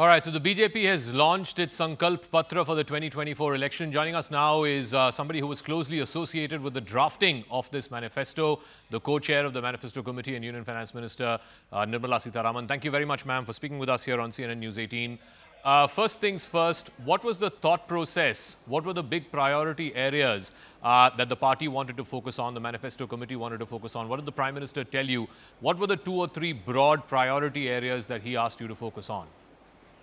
All right, so the BJP has launched its Sankalp Patra for the 2024 election. Joining us now is somebody who was closely associated with the drafting of this manifesto, the co-chair of the Manifesto Committee and Union Finance Minister, Nirmala Sitharaman. Thank you very much, ma'am, for speaking with us here on CNN News 18. First things first, what was the thought process? What were the big priority areas that the party wanted to focus on, the Manifesto Committee wanted to focus on? What did the Prime Minister tell you? What were the 2 or 3 broad priority areas that he asked you to focus on?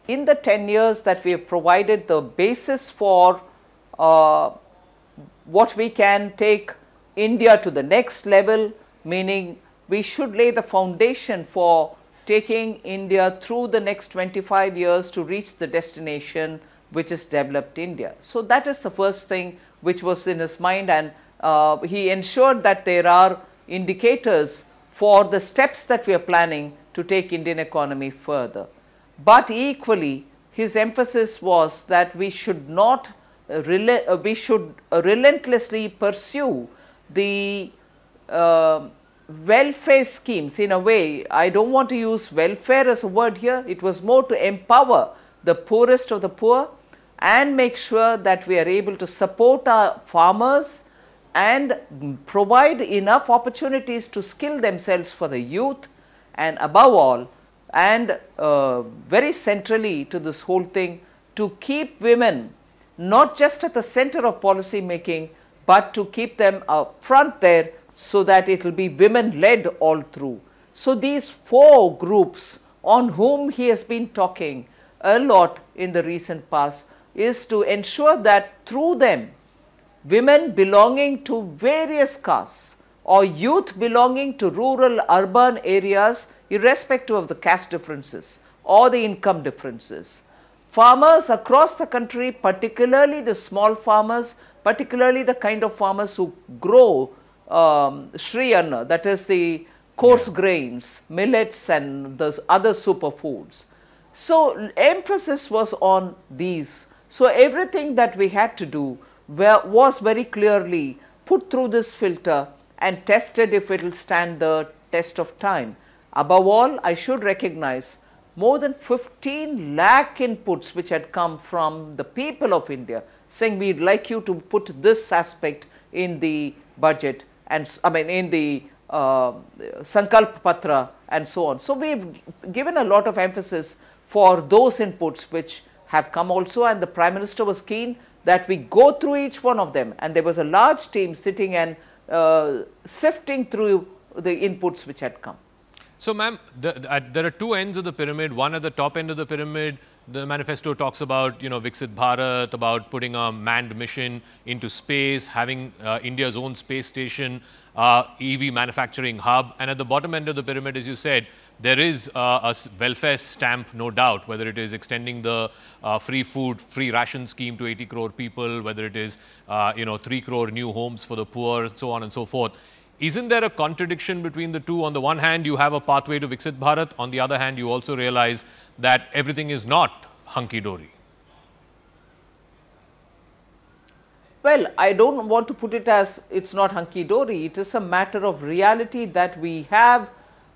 In the 10 years that we have provided the basis for what we can take India to the next level, meaning we should lay the foundation for taking India through the next 25 years to reach the destination which is developed India. So that is the first thing which was in his mind, and he ensured that there are indicators for the steps that we are planning to take Indian economy further. But equally, his emphasis was that we should not relentlessly pursue the welfare schemes. In a way, I don't want to use welfare as a word here. It was more to empower the poorest of the poor and make sure that we are able to support our farmers and provide enough opportunities to skill themselves for the youth, and above all, and very centrally to this whole thing, to keep women not just at the center of policy making, but to keep them up front there so that it will be women led all through. So these 4 groups on whom he has been talking a lot in the recent past is to ensure that through them, women belonging to various castes or youth belonging to rural urban areas, irrespective of the caste differences or the income differences, farmers across the country, particularly the small farmers, particularly the kind of farmers who grow Shri Anna, that is the coarse grains, millets and the other superfoods. So emphasis was on these. So everything that we had to do was very clearly put through this filter and tested if it will stand the test of time. Above all, I should recognize more than 15 lakh inputs which had come from the people of India saying we'd like you to put this aspect in the budget and in the Sankalp Patra and so on. So we've given a lot of emphasis for those inputs which have come also, and the Prime Minister was keen that we go through each one of them, and there was a large team sitting and sifting through the inputs which had come. So, ma'am, there are 2 ends of the pyramid. One at the top end of the pyramid, the manifesto talks about, Viksit Bharat, about putting a manned mission into space, having India's own space station, EV manufacturing hub. And at the bottom end of the pyramid, as you said, there is a welfare stamp, no doubt, whether it is extending the free food, free ration scheme to 80 crore people, whether it is, 3 crore new homes for the poor, and so on and so forth. Isn't there a contradiction between the two? On the one hand, you have a pathway to Viksit Bharat. On the other hand, you also realize that everything is not hunky-dory. Well, I don't want to put it as it's not hunky-dory. It is a matter of reality that we have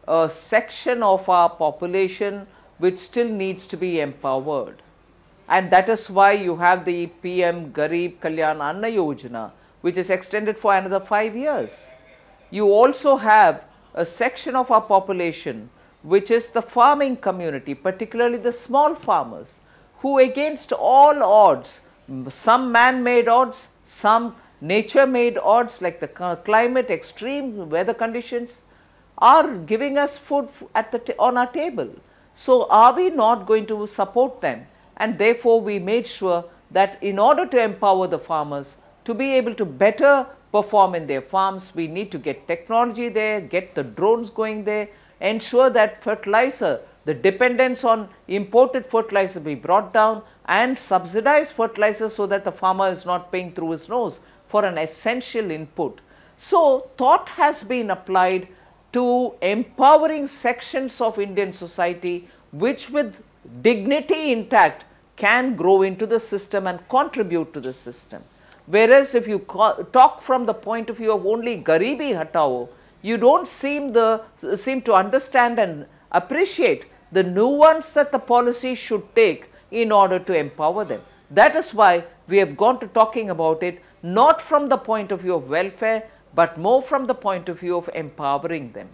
a section of our population which still needs to be empowered. And that is why you have the PM Garib Kalyan Anna Yojana, which is extended for another 5 years. You also have a section of our population which is the farming community, particularly the small farmers, who against all odds, some man-made odds, some nature-made odds like the climate, extreme weather conditions, are giving us food on our table. So are we not going to support them? And therefore we made sure that in order to empower the farmers to be able to better perform in their farms, we need to get technology there, get the drones going there, ensure that fertilizer, the dependence on imported fertilizer be brought down, and subsidize fertilizer so that the farmer is not paying through his nose for an essential input. So thought has been applied to empowering sections of Indian society which with dignity intact can grow into the system and contribute to the system. Whereas if you talk from the point of view of only Garibi Hatao, you don't seem to understand and appreciate the nuance that the policy should take in order to empower them. That is why we have gone to talking about it not from the point of view of welfare, but more from the point of view of empowering them.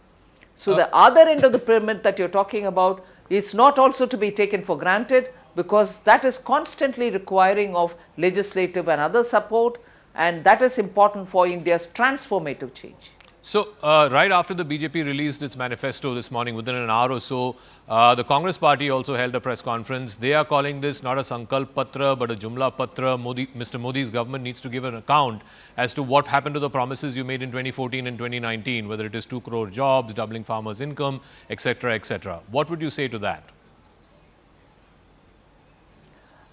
So the other end of the pyramid that you're talking about is not also to be taken for granted, because that is constantly requiring of legislative and other support, and that is important for India's transformative change. So, right after the BJP released its manifesto this morning, within an hour or so, the Congress party also held a press conference. They are calling this not a Sankalp Patra, but a Jumla Patra. Mr. Modi's government needs to give an account as to what happened to the promises you made in 2014 and 2019, whether it is 2 crore jobs, doubling farmers' income, etc., etc. What would you say to that?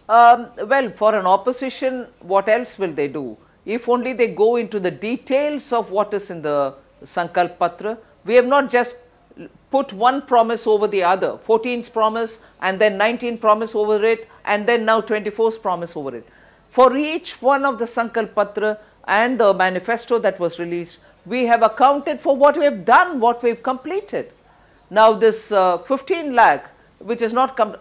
Well, for an opposition, what else will they do? If only they go into the details of what is in the Sankalp Patra. We have not just put one promise over the other, 14's promise and then 19 promise over it, and then now 24's promise over it. For each one of the Sankalp Patra and the manifesto that was released, we have accounted for what we have done, what we have completed. Now this 15 lakh, which is not come,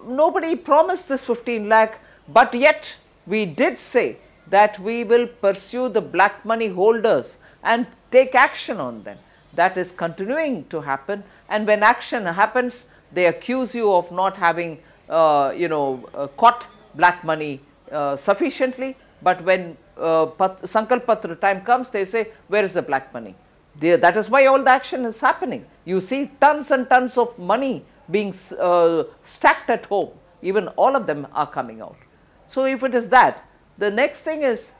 nobody promised this 15 lakh, but yet we did say that we will pursue the black money holders and take action on them. That is continuing to happen, and when action happens, they accuse you of not having caught black money sufficiently, but when Sankalp Patra time comes, they say, where is the black money? That is why all the action is happening. You see tons and tons of money being stacked at home, even all of them are coming out. So if it is that, the next thing is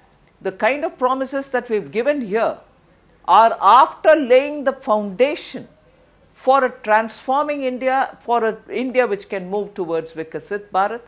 the kind of promises that we've given here are after laying the foundation for a transforming India, for an India which can move towards Viksit Bharat,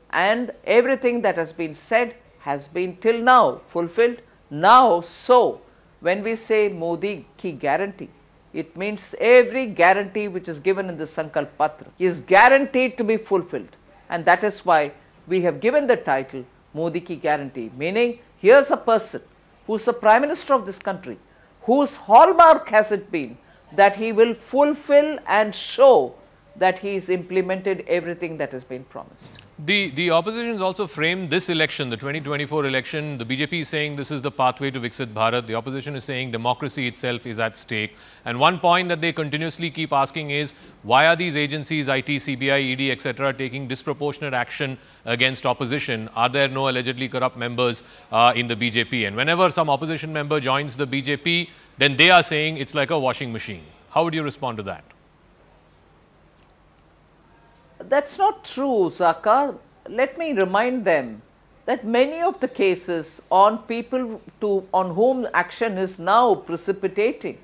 and everything that has been said has been till now fulfilled. Now, so when we say Modi ki guarantee, it means every guarantee which is given in the Sankalp Patra is guaranteed to be fulfilled, and that is why we have given the title Modi ki guarantee, meaning here's a person who's the Prime Minister of this country, whose hallmark has it been that he will fulfill and show that he's implemented everything that has been promised. The opposition has also framed this election, the 2024 election. The BJP is saying this is the pathway to Viksit Bharat. The opposition is saying democracy itself is at stake. And one point that they continuously keep asking is, why are these agencies, IT, CBI, ED, etc., taking disproportionate action against opposition? Are there no allegedly corrupt members in the BJP? And whenever some opposition member joins the BJP, then they are saying it's like a washing machine. How would you respond to that? That's not true, Zaka. Let me remind them that many of the cases on people on whom action is now precipitating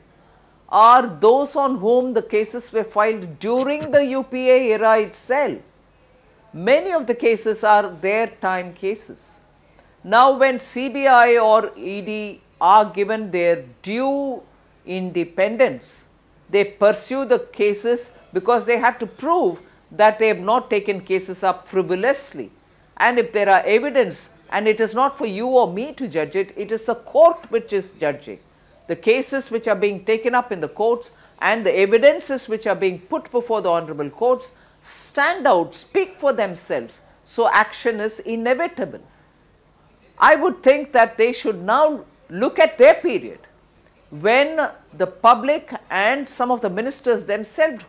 are those on whom the cases were filed during the UPA era itself. Many of the cases are their time cases. Now when CBI or ED are given their due independence, they pursue the cases because they have to prove that they have not taken cases up frivolously. And if there are evidence, and it is not for you or me to judge it, it is the court which is judging. The cases which are being taken up in the courts and the evidences which are being put before the honorable courts stand out, speak for themselves. So action is inevitable. I would think that they should now look at their period when the public and some of the ministers themselves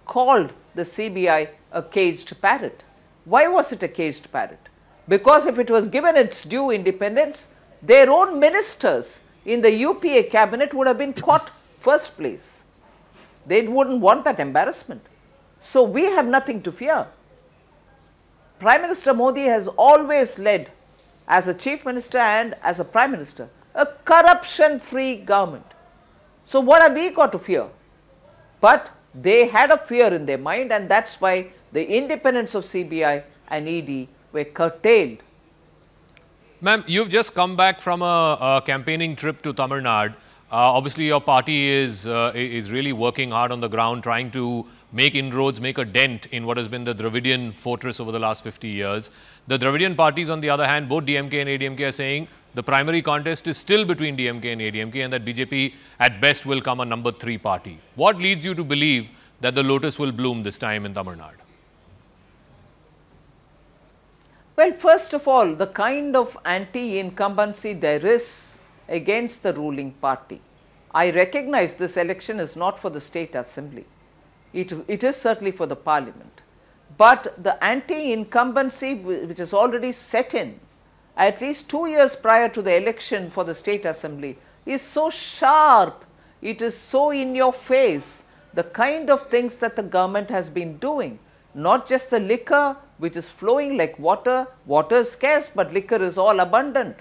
called the CBI a caged parrot. Why was it a caged parrot? Because if it was given its due independence, their own ministers in the UPA cabinet would have been caught first place. They wouldn't want that embarrassment. So we have nothing to fear. Prime Minister Modi has always led, as a Chief Minister and as a Prime Minister, a corruption-free government. So what have we got to fear? But they had a fear in their mind, and that's why the independence of CBI and ED were curtailed. Ma'am, you've just come back from a campaigning trip to Tamil Nadu. Obviously, your party is really working hard on the ground, trying to make inroads, make a dent in what has been the Dravidian fortress over the last 50 years. The Dravidian parties, on the other hand, both DMK and ADMK are saying the primary contest is still between DMK and ADMK, and that BJP at best will come a number 3 party. What leads you to believe that the lotus will bloom this time in Tamil Nadu? Well, first of all, the kind of anti-incumbency there is against the ruling party. I recognize this election is not for the state assembly. It is certainly for the parliament. But the anti-incumbency which is already set in at least 2 years prior to the election for the state assembly is so sharp, it is so in your face, the kind of things that the government has been doing. Not just the liquor which is flowing like water, water is scarce but liquor is all abundant.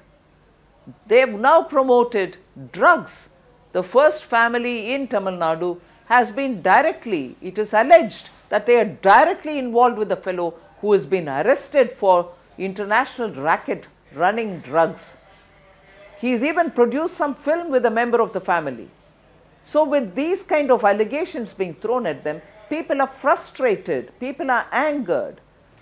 They have now promoted drugs. The first family in Tamil Nadu has been directly, it is alleged that they are directly involved with the fellow who has been arrested for international racket running drugs. He has even produced some film with a member of the family. So with these kind of allegations being thrown at them, people are frustrated, people are angered.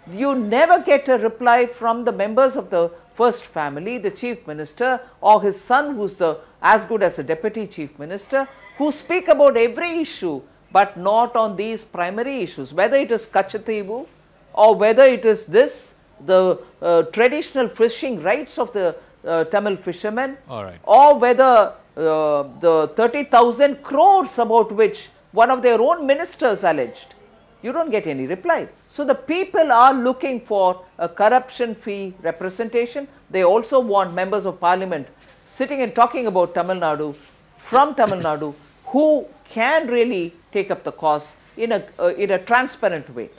You never get a reply from the members of the first family, the chief minister or his son who is as good as a deputy chief minister, who speak about every issue but not on these primary issues, whether it is Kachativu or whether it is this, the traditional fishing rights of the Tamil fishermen, or whether the 30,000 crores about which one of their own ministers alleged. You don't get any reply. So the people are looking for a corruption-free representation. They also want members of parliament sitting and talking about Tamil Nadu, from Tamil Nadu, who can really take up the cause in a transparent way.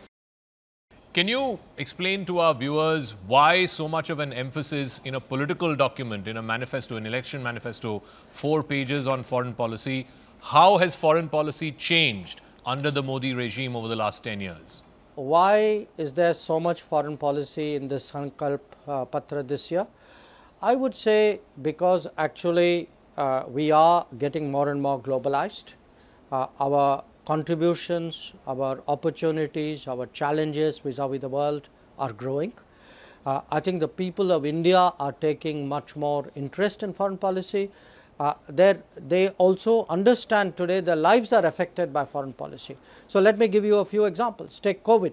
Can you explain to our viewers why so much of an emphasis in a political document, in a manifesto, an election manifesto, 4 pages on foreign policy? How has foreign policy changed under the Modi regime over the last 10 years? Why is there so much foreign policy in this Sankalp Patra this year? I would say because actually we are getting more and more globalized. Our contributions, our opportunities, our challenges vis-a-vis the world are growing. I think the people of India are taking much more interest in foreign policy. They also understand today their lives are affected by foreign policy. So let me give you a few examples. Take COVID.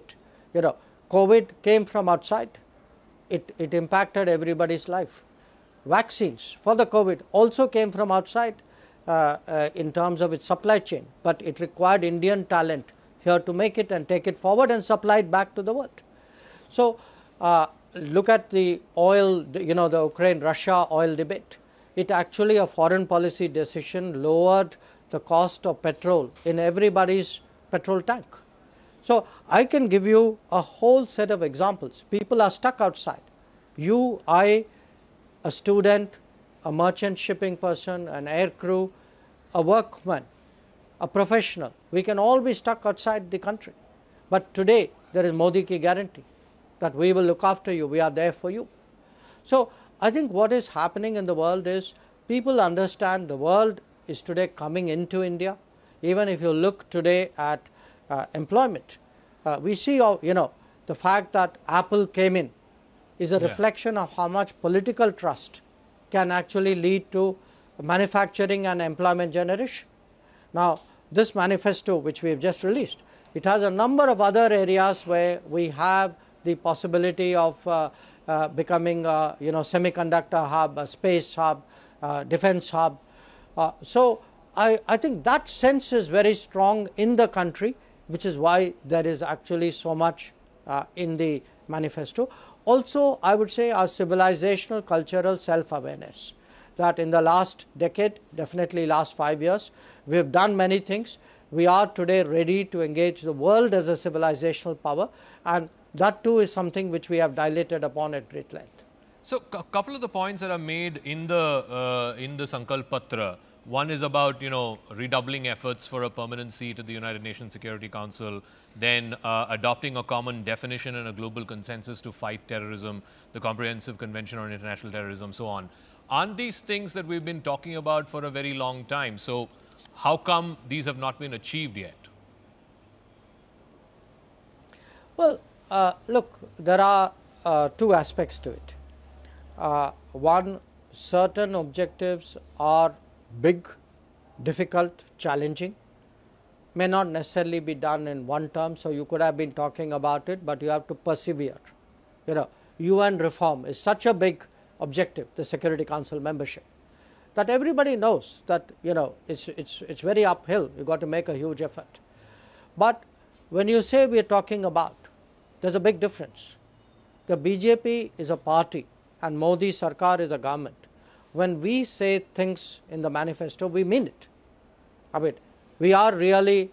COVID came from outside. It impacted everybody's life. Vaccines for the COVID also came from outside in terms of its supply chain, but it required Indian talent here to make it and take it forward and supply it back to the world. So look at the oil, the Ukraine-Russia oil debate. It actually a foreign policy decision lowered the cost of petrol in everybody's petrol tank. So I can give you a whole set of examples. People are stuck outside. You, I, a student, a merchant shipping person, an air crew, a workman, a professional, we can all be stuck outside the country. But today there is Modi ki guarantee that we will look after you, we are there for you. So I think what is happening in the world is people understand the world is today coming into India. Even if you look today at employment, we see the fact that Apple came in is a reflection of how much political trust can actually lead to manufacturing and employment generation. Now this manifesto which we have just released, it has a number of other areas where we have the possibility of becoming a semiconductor hub, a space hub, defense hub. So I think that sense is very strong in the country, which is why there is actually so much in the manifesto. Also I would say our civilizational cultural self-awareness, that in the last decade, definitely last 5 years, we have done many things. We are today ready to engage the world as a civilizational power, and that too is something which we have dilated upon at great length. So a couple of the points that are made in the Sankalp Patra. One is about redoubling efforts for a permanent seat at the United Nations Security Council, then adopting a common definition and a global consensus to fight terrorism, the Comprehensive Convention on International Terrorism, so on. Aren't these things that we've been talking about for a very long time? So how come these have not been achieved yet? Well, look, there are 2 aspects to it. One, certain objectives are big, difficult, challenging. may not necessarily be done in one term. So, you could have been talking about it, but you have to persevere. You know, UN reform is such a big objective, the Security Council membership, that everybody knows that, you know, it's very uphill. You got to make a huge effort. But when you say we are talking about, there's a big difference. The BJP is a party and Modi Sarkar is a government. When we say things in the manifesto, we mean it. I mean, we are really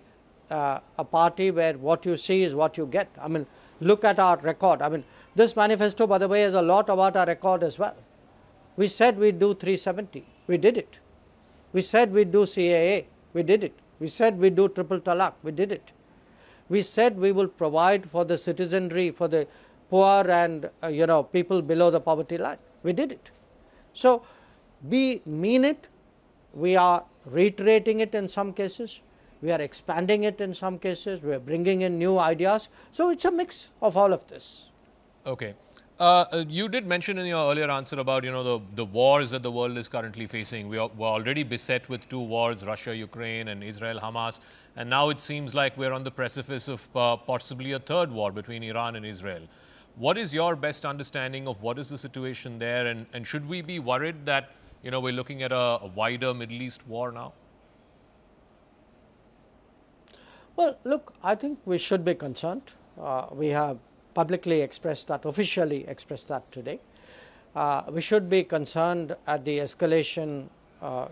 a party where what you see is what you get. I mean, look at our record. I mean, this manifesto, by the way, is a lot about our record as well. We said we'd do 370. We did it. We said we'd do CAA. We did it. We said we'd do triple talaq. We did it. We said we will provide for the citizenry, for the poor and you know, people below the poverty line. We did it. So, we mean it. We are reiterating it in some cases. We are expanding it in some cases. We are bringing in new ideas. So, it's a mix of all of this. Okay. You did mention in your earlier answer about, you know, the wars that the world is currently facing. We're already beset with two wars, Russia, Ukraine and Israel, Hamas. And now it seems like we're on the precipice of possibly a third war between Iran and Israel. What is your best understanding of what is the situation there? And should we be worried that, you know, we're looking at a wider Middle East war now? Well, look, I think we should be concerned. We have publicly expressed that, officially expressed that today. We should be concerned at the escalation.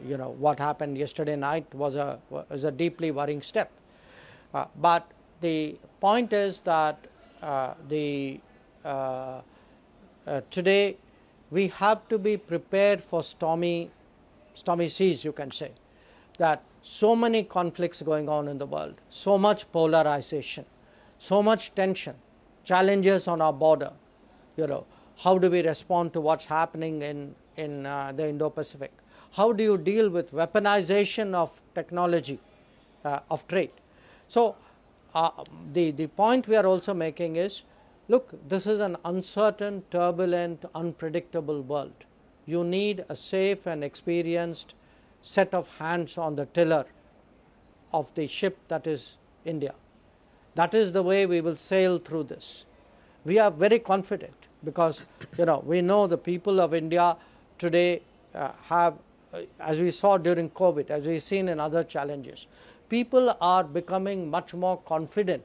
You know, what happened yesterday night was a deeply worrying step. But the point is that today we have to be prepared for stormy seas, you can say, that so many conflicts going on in the world, so much polarization, so much tension, challenges on our border. You know, how do we respond to what's happening in the Indo-Pacific? How do you deal with weaponization of technology, of trade? So, the point we are also making is, look, this is an uncertain, turbulent, unpredictable world. You need a safe and experienced set of hands on the tiller of the ship that is India. That is the way we will sail through this. We are very confident because, you know, we know the people of India today have, as we saw during COVID, as we've seen in other challenges, people are becoming much more confident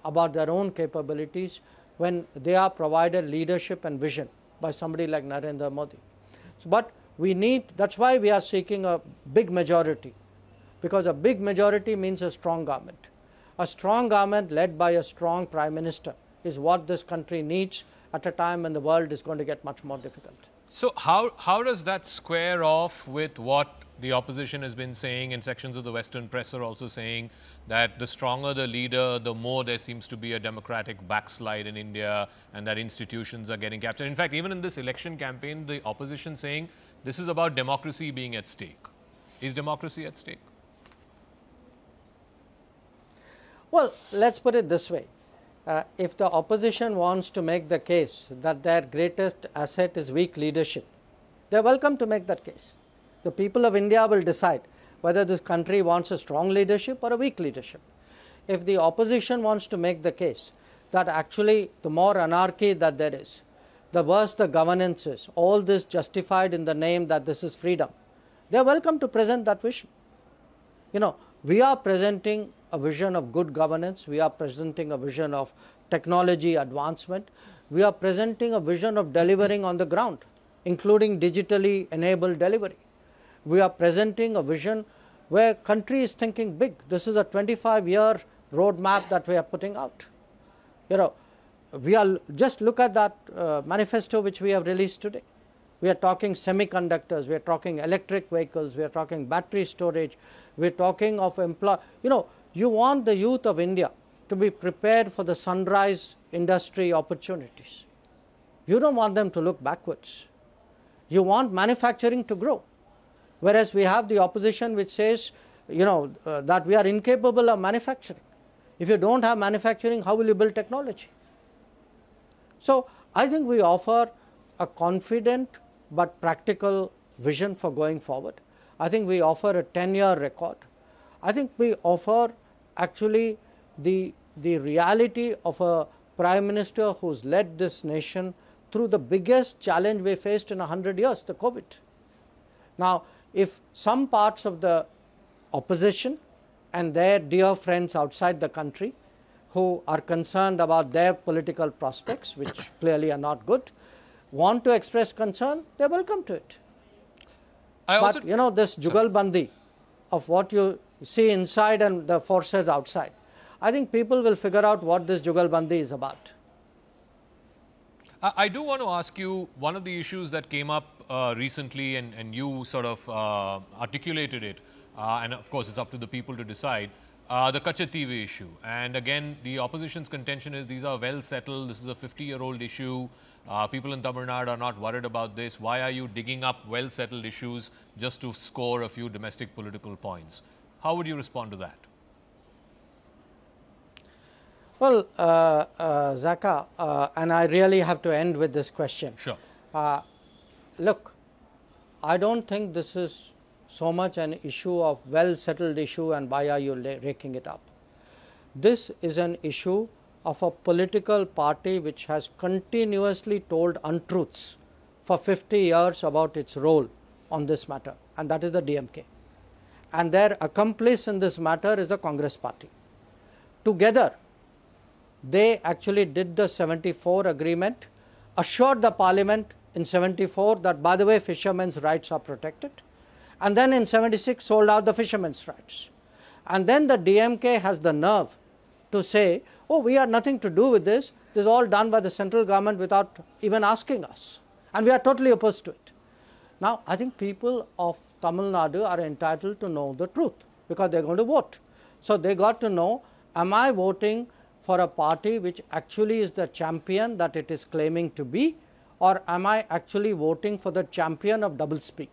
about their own capabilities when they are provided leadership and vision by somebody like Narendra Modi. So, but we need, that's why we are seeking a big majority, because a big majority means a strong government. A strong government led by a strong Prime Minister is what this country needs at a time when the world is going to get much more difficult. So how does that square off with what the opposition has been saying, and sections of the Western press are also saying that the stronger the leader, the more there seems to be a democratic backslide in India and that institutions are getting captured. In fact, even in this election campaign, the opposition saying this is about democracy being at stake. Is democracy at stake? Well, let's put it this way. If the opposition wants to make the case that their greatest asset is weak leadership, they are welcome to make that case. The people of India will decide whether this country wants a strong leadership or a weak leadership. If the opposition wants to make the case that actually the more anarchy that there is, the worse the governance is, all this justified in the name that this is freedom, they are welcome to present that vision. You know, we are presenting a vision of good governance, we are presenting a vision of technology advancement, we are presenting a vision of delivering on the ground, including digitally enabled delivery. We are presenting a vision where country is thinking big. This is a 25-year roadmap that we are putting out. You know, we are, just look at that manifesto which we have released today. We are talking semiconductors, we are talking electric vehicles, we are talking battery storage, we are talking of you know, you want the youth of India to be prepared for the sunrise industry opportunities. You don't want them to look backwards. You want manufacturing to grow. Whereas we have the opposition which says, you know, that we are incapable of manufacturing. If you don't have manufacturing, how will you build technology? So, I think we offer a confident but practical vision for going forward. I think we offer a 10-year record. I think we offer actually the reality of a Prime Minister who's led this nation through the biggest challenge we faced in 100 years, the COVID. Now, if some parts of the opposition and their dear friends outside the country who are concerned about their political prospects, which clearly are not good, want to express concern, they are welcome to it. But you know, this jugalbandi of what you see inside and the forces outside, I think people will figure out what this jugalbandi is about. I do want to ask you, one of the issues that came up recently, and you sort of articulated it, and of course it's up to the people to decide, the Kache TV issue. And again, the opposition's contention is these are well settled, this is a 50-year-old issue, people in Tamil Nadu are not worried about this. Why are you digging up well settled issues just to score a few domestic political points? How would you respond to that? Well, Zaka, and I really have to end with this question. Sure. Look, I don't think this is so much an issue of well settled issue and why are you raking it up. This is an issue of a political party which has continuously told untruths for 50 years about its role on this matter, and that is the DMK. And their accomplice in this matter is the Congress party. Together, they actually did the 74 agreement, assured the parliament in 74 that, by the way, fishermen's rights are protected, and then in 76 sold out the fishermen's rights. And then the DMK has the nerve to say, oh, we have nothing to do with this, this is all done by the central government without even asking us, and we are totally opposed to it. Now, I think people of Tamil Nadu are entitled to know the truth because they are going to vote. So, they got to know, am I voting for a party which actually is the champion that it is claiming to be, or am I actually voting for the champion of doublespeak?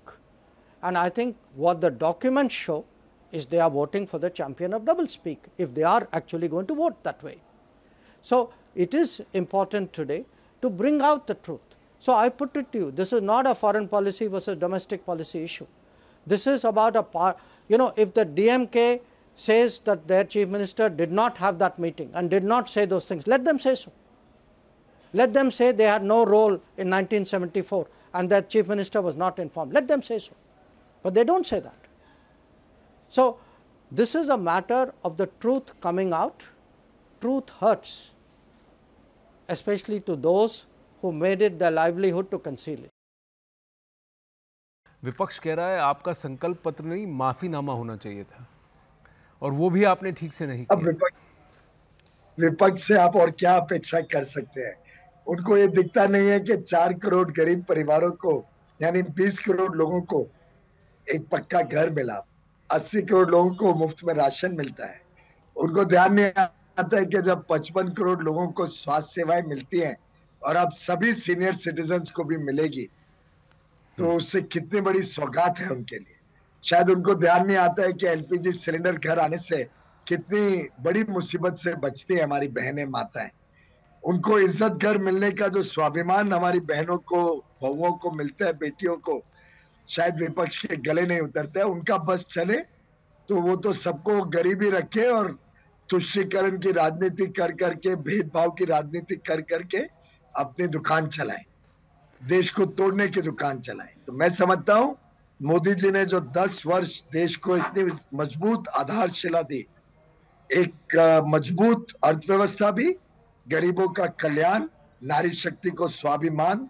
And I think what the documents show is they are voting for the champion of doublespeak if they are actually going to vote that way. So, it is important today to bring out the truth. So, I put it to you, this is not a foreign policy versus domestic policy issue. This is about a if the DMK says that their chief minister did not have that meeting and did not say those things, let them say so. Let them say they had no role in 1974 and that chief minister was not informed. Let them say so. But they don't say that. So, this is a matter of the truth coming out. Truth hurts, especially to those who made it their livelihood to conceal it. विपक्ष कह रहा है आपका संकल्प पत्र नहीं माफीनामा होना चाहिए था और वो भी आपने ठीक से नहीं किया। अब विपक्ष से आप और क्या अपेक्षा कर सकते हैं? उनको ये दिखता नहीं है कि 4 करोड़ गरीब परिवारों को यानी 20 करोड़ लोगों को एक पक्का घर मिला, 80 करोड़ लोगों को मुफ्त में राशन मिलता है। उनको ध्यान नहीं आता है कि जब 55 करोड़ लोगों को स्वास्थ्य सेवाएं मिलती हैं और अब सभी सीनियर सिटीजन्स को भी मिलेगी तो उससे कितनी बड़ी सौगात है उनके लिए। शायद उनको ध्यान नहीं आता है कि एलपीजी सिलेंडर घर आने से कितनी बड़ी मुसीबत से बचती है हमारी बहनें माताएं। उनको इज्जत घर मिलने का जो स्वाभिमान हमारी बहनों को बहुओं को मिलता है, बेटियों को, शायद विपक्ष के गले नहीं उतरता है। उनका बस चले तो वो तो सबको गरीबी रखे और तुष्टीकरण की राजनीति कर करके, भेदभाव की राजनीति कर करके अपनी दुकान चलाएं, देश को तोड़ने की दुकान चलाएं। तो मैं समझता हूं मोदी जी ने जो 10 वर्ष देश को इतनी मजबूत आधारशिला दी, एक मजबूत अर्थव्यवस्था भी, गरीबों का कल्याण, नारी शक्ति को स्वाभिमान,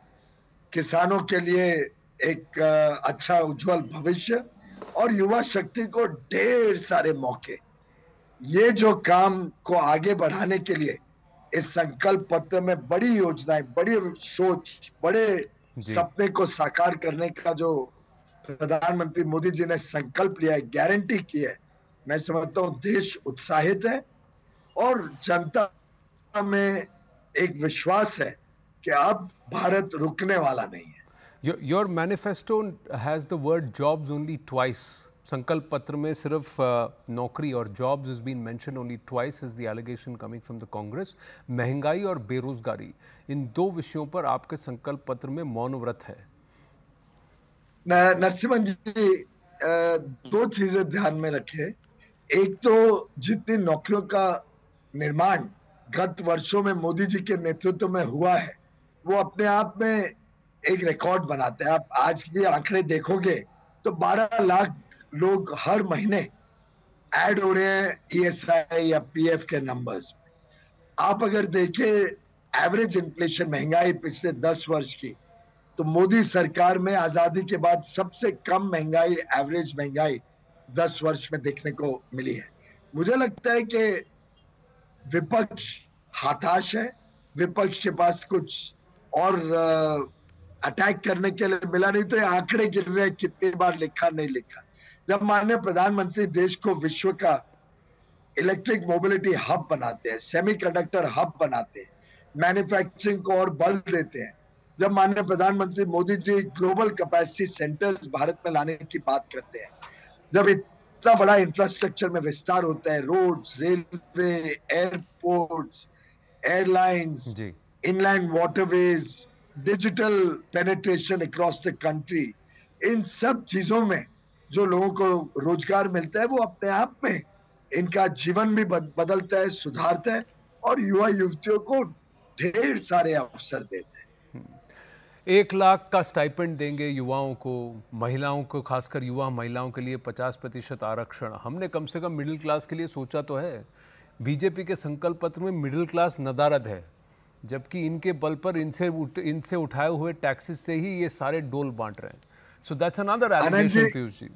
किसानों के लिए एक अच्छा उज्जवल भविष्य और युवा शक्ति को ढेर सारे मौके, ये जो काम को आगे बढ़ाने के लिए इस संकल्प पत्र में बड़ी योजनाएं, बड़ी सोच, बड़े सपने को साकार करने का जो प्रधानमंत्री मोदी जी ने संकल्प लिया है, गारंटी की है, मैं समझता हूँ देश उत्साहित है और जनता में एक विश्वास है कि अब भारत रुकने वाला नहीं है। Your manifesto has the word jobs only twice. संकल्प पत्र में सिर्फ नौकरी और jobs has been mentioned only twice is the allegation coming from the Congress. महंगाई और बेरोजगारी, इन दो विषयों पर आपके संकल्प पत्र में मौन व्रत है। नरसिम्हन जी, दो चीजें ध्यान में रखें। एक तो जितनी नौकरियों का निर्माण गत वर्षों में मोदी जी के नेतृत्व में हुआ है, वो अपने आप में एक रिकॉर्ड बनाते हैं। आप आज भी आंकड़े देखोगे तो 12 लाख लोग हर महीने ऐड हो रहे हैं ईएसआई या पीएफ के नंबर्स में। आप अगर देखें एवरेज इन्फ्लेशन, महंगाई पिछले 10 वर्ष की, तो मोदी सरकार में आजादी के बाद सबसे कम महंगाई, एवरेज महंगाई 10 वर्ष में देखने को मिली है। मुझे लगता है कि विपक्ष हताश है, विपक्ष के पास कुछ और अटैक करने के लिए मिला नहीं, तो ये आंकड़े गिर रहे हैं कितनी बार लिखा नहीं लिखा। जब माननीय प्रधानमंत्री देश को विश्व का इलेक्ट्रिक मोबिलिटी हब बनाते हैं, सेमीकंडक्टर हब बनाते हैं, मैन्युफैक्चरिंग को और बल देते हैं, जब माननीय प्रधानमंत्री Modi ji global capacity centres Bharat में लाने की बात करते हैं, जब इतना बड़ा इंफ्रास्ट्रक्चर में विस्तार होता है, roads, railway, airports, airlines, inland waterways, digital penetration across the country, इन सब चीजों में जो लोगों को रोजगार मिलता है, वो अपने आप में इनका जीवन भी बदलता है, सुधारता है और युवा युवतियों को ढेर सारे अवसर देते हैं। 1 लाख का स्टाइपेंड देंगे युवाओं को, महिलाओं को, खासकर युवा महिलाओं के लिए 50% आरक्षण। हमने कम से कम मिडिल क्लास के लिए सोचा तो है। बीजेपी के संकल्प पत्र में मिडिल क्लास नदारद है, जबकि इनके बल पर इनसे उठाए हुए टैक्सेस से ही ये सारे डोल बांट रहे हैं। So that's another allegation. Piyush ji,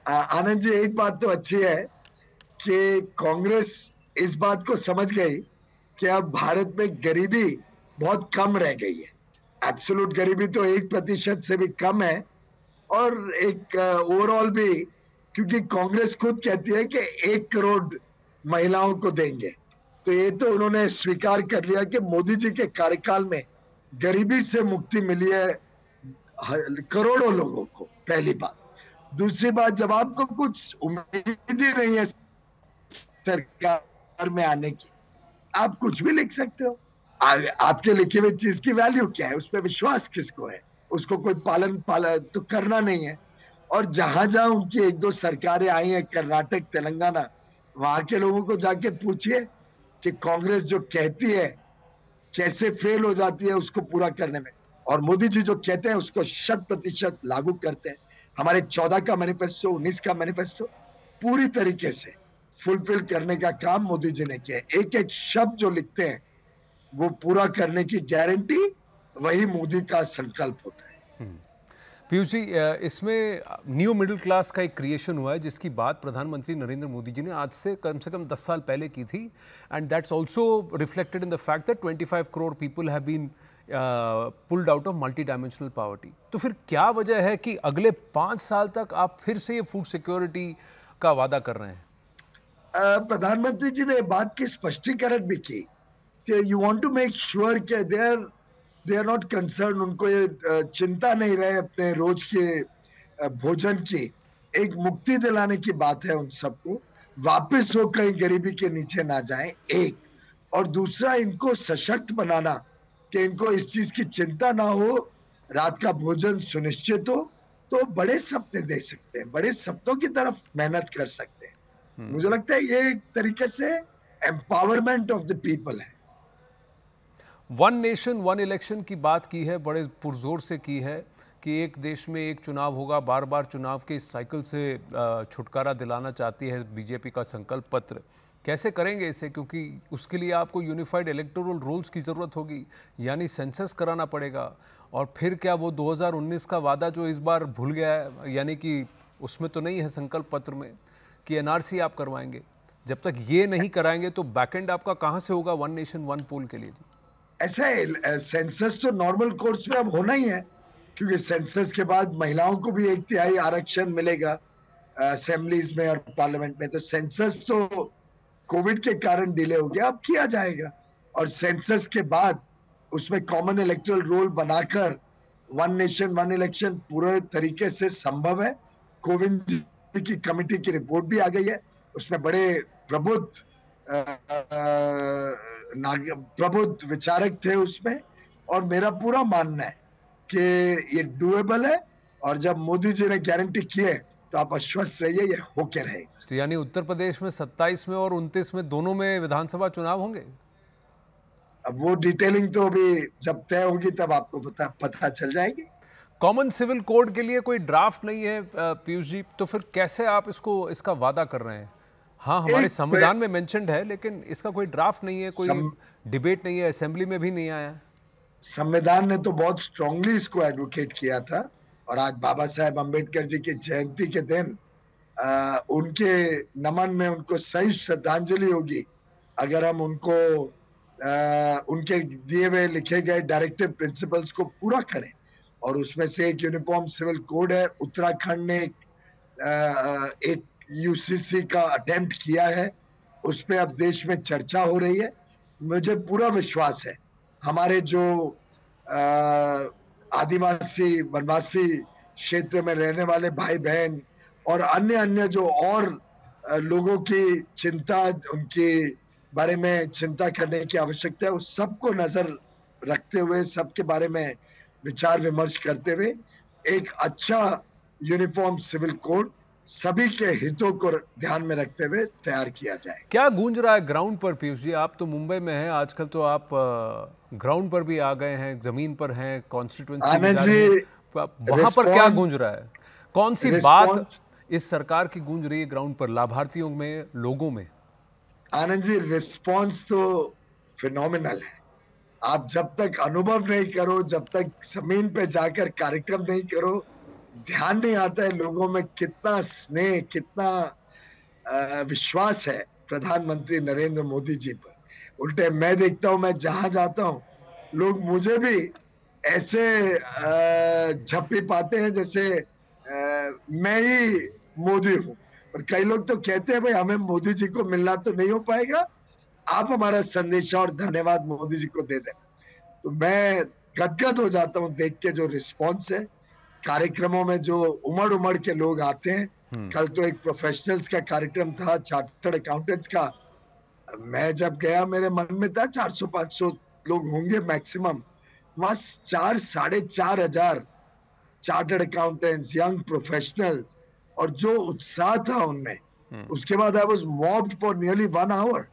Anand ji, एक बात तो अच्छी है कि कांग्रेस इस बात को समझ गई कि अब भारत में गरीबी बहुत कम रह गई है। एब्सोल्यूट गरीबी तो 1% से भी कम है, और एक ओवरऑल भी, क्योंकि कांग्रेस खुद कहती है कि 1 करोड़ महिलाओं को देंगे, तो ये तो उन्होंने स्वीकार कर लिया कि मोदी जी के कार्यकाल में गरीबी से मुक्ति मिली है करोड़ों लोगों को, पहली बात। दूसरी बात, जब आपको कुछ उम्मीद ही नहीं है सरकार में आने की, आप कुछ भी लिख सकते हो। आपके लिखे हुए चीज की वैल्यू क्या है, उस पर विश्वास किसको है, उसको कोई पालन तो करना नहीं है। और जहां जहां उनकी 1-2 सरकारें आई हैं, कर्नाटक, तेलंगाना, वहां के लोगों को जाके पूछिए कि कांग्रेस जो कहती है कैसे फेल हो जाती है उसको पूरा करने में, और मोदी जी जो कहते हैं उसको 100% लागू करते हैं। हमारे 14 का मैनिफेस्टो, 19 का मैनिफेस्टो पूरी तरीके से फुलफिल करने का काम मोदी जी ने किया। एक एक शब्द जो लिखते हैं वो पूरा करने की गारंटी, वही मोदी का संकल्प होता है। पीयूष जी, इसमें न्यू मिडिल क्लास का एक क्रिएशन हुआ है, जिसकी बात प्रधानमंत्री नरेंद्र मोदी जी ने आज से कम 10 साल पहले की थी, and that's also reflected in the fact that 25 crore people have been pulled out of multidimensional poverty. तो फिर क्या वजह है कि अगले 5 साल तक आप फिर से ये फूड सिक्योरिटी का वादा कर रहे हैं? प्रधानमंत्री जी ने बात की स्पष्टीकरण भी की कि you want to make sure कि दे आर नॉट कंसर्न, उनको ये चिंता नहीं रहे अपने रोज के भोजन की। एक मुक्ति दिलाने की बात है उन सबको, वापस वो कहीं गरीबी के नीचे ना जाएं, एक। और दूसरा, इनको सशक्त बनाना कि इनको इस चीज की चिंता ना हो, रात का भोजन सुनिश्चित हो, तो बड़े सपने दे सकते हैं, बड़े सपनों की तरफ मेहनत कर सकते हैं। मुझे लगता है ये एक तरीके से एम्पावरमेंट ऑफ द पीपल है। वन नेशन वन इलेक्शन की बात की है, बड़े पुरजोर से की है कि एक देश में एक चुनाव होगा, बार बार चुनाव के इस साइकिल से छुटकारा दिलाना चाहती है बीजेपी का संकल्प पत्र। कैसे करेंगे इसे, क्योंकि उसके लिए आपको यूनिफाइड इलेक्टोरल रोल्स की ज़रूरत होगी, यानी सेंसस कराना पड़ेगा। और फिर क्या वो 2019 का वादा जो इस बार भूल गया है, यानी कि उसमें तो नहीं है संकल्प पत्र में कि एनआरसी आप करवाएंगे, जब तक ये नहीं कराएंगे तो बैकएंड आपका कहाँ से होगा वन नेशन वन पोल के लिए? जी, ऐसा है, सेंसस तो नॉर्मल कोर्स में अब होना ही है, क्योंकि सेंसस के बाद महिलाओं को भी 1/3 आरक्षण मिलेगा असेंबलीज में और पार्लियामेंट में। तो सेंसस तो कोविड के कारण डिले हो गया, अब किया जाएगा। और सेंसस के बाद उसमें कॉमन इलेक्टोरल रोल बनाकर वन नेशन वन इलेक्शन पूरे तरीके से संभव है। कोविंद की कमेटी की रिपोर्ट भी आ गई है, उसमें बड़े प्रबुद्ध विचारक थे उसमें, और मेरा पूरा मानना है कि ये डुएबल है। और जब मोदी जी ने गारंटी की है तो आप आश्वस्त रहिए, ये होके रहेगा। तो यानी उत्तर प्रदेश में 27 में और 29 में दोनों में विधानसभा चुनाव होंगे? अब वो डिटेलिंग तो अभी जब तय होगी तब आपको पता चल जाएगी। कॉमन सिविल कोड के लिए कोई ड्राफ्ट नहीं है पीयूष जी, तो फिर कैसे आप इसका वादा कर रहे हैं? हाँ, हमारे संविधान में मेंशन्ड है, लेकिन इसका कोई ड्राफ्ट नहीं है, कोई डिबेट नहीं है, असेंबली में भी नहीं आया। संविधान ने तो बहुत स्ट्रांगली इसको एडवोकेट किया था, और आज बाबा साहेब अम्बेडकर जी की जयंती के दिन उनके नमन में उनको सही श्रद्धांजलि होगी अगर हम उनको उनके दिए हुए लिखे गए डायरेक्टिव प्रिंसिपल्स को पूरा करें। और उसमें से एक यूनिफॉर्म सिविल कोड है। उत्तराखंड ने एक यूसीसी का अटेम्प्ट किया है, उस पर अब देश में चर्चा हो रही है। मुझे पूरा विश्वास है हमारे जो आदिवासी वनवासी क्षेत्र में रहने वाले भाई बहन और अन्य जो और लोगों की चिंता, उनके बारे में चिंता करने की आवश्यकता है, उस सबको नजर रखते हुए, सबके बारे में विचार विमर्श करते हुए एक अच्छा यूनिफॉर्म सिविल कोड सभी के हितों को ध्यान में रखते हुए तैयार किया जाए। क्या गूंज रहा है ग्राउंड पर पीयूष जी? आप तो मुंबई में हैं आजकल, तो आप ग्राउंड पर भी आ गए हैं, जमीन पर हैं, कॉन्स्टिट्यूएंसी वहां पर क्या गूंज रहा है? कौन सी बात इस सरकार की गूंज रही है ग्राउंड पर, लाभार्थियों में, लोगों में? आनंद जी, रिस्पॉन्स तो फिनोमिनल है। आप जब तक अनुभव नहीं करो, जब तक जमीन पे जाकर कार्यक्रम नहीं करो, ध्यान नहीं आता है लोगों में कितना स्नेह, कितना विश्वास है प्रधानमंत्री नरेंद्र मोदी जी पर। उल्टे मैं देखता हूं, मैं जहां जाता हूं लोग मुझे भी ऐसे झप्पी पाते हैं जैसे मैं ही मोदी हूं। और कई लोग तो कहते हैं भाई हमें मोदी जी को मिलना तो नहीं हो पाएगा, आप हमारा संदेश और धन्यवाद मोदी जी को दे दें। तो मैं गदगद हो जाता हूं देख के जो रिस्पॉन्स है। कार्यक्रमों में जो उमड़ के लोग आते हैं। कल तो एक प्रोफेशनल्स का कार्यक्रम था, चार्टर्ड अकाउंटेंट्स का। मैं जब गया मेरे मन में था 400-500 लोग होंगे मैक्सिमम। वहां 4,000-4,500 चार्टर्ड अकाउंटेंट्स, यंग प्रोफेशनल्स, और जो उत्साह था उनमें, उसके बाद I was mobbed for nearly 1 hour.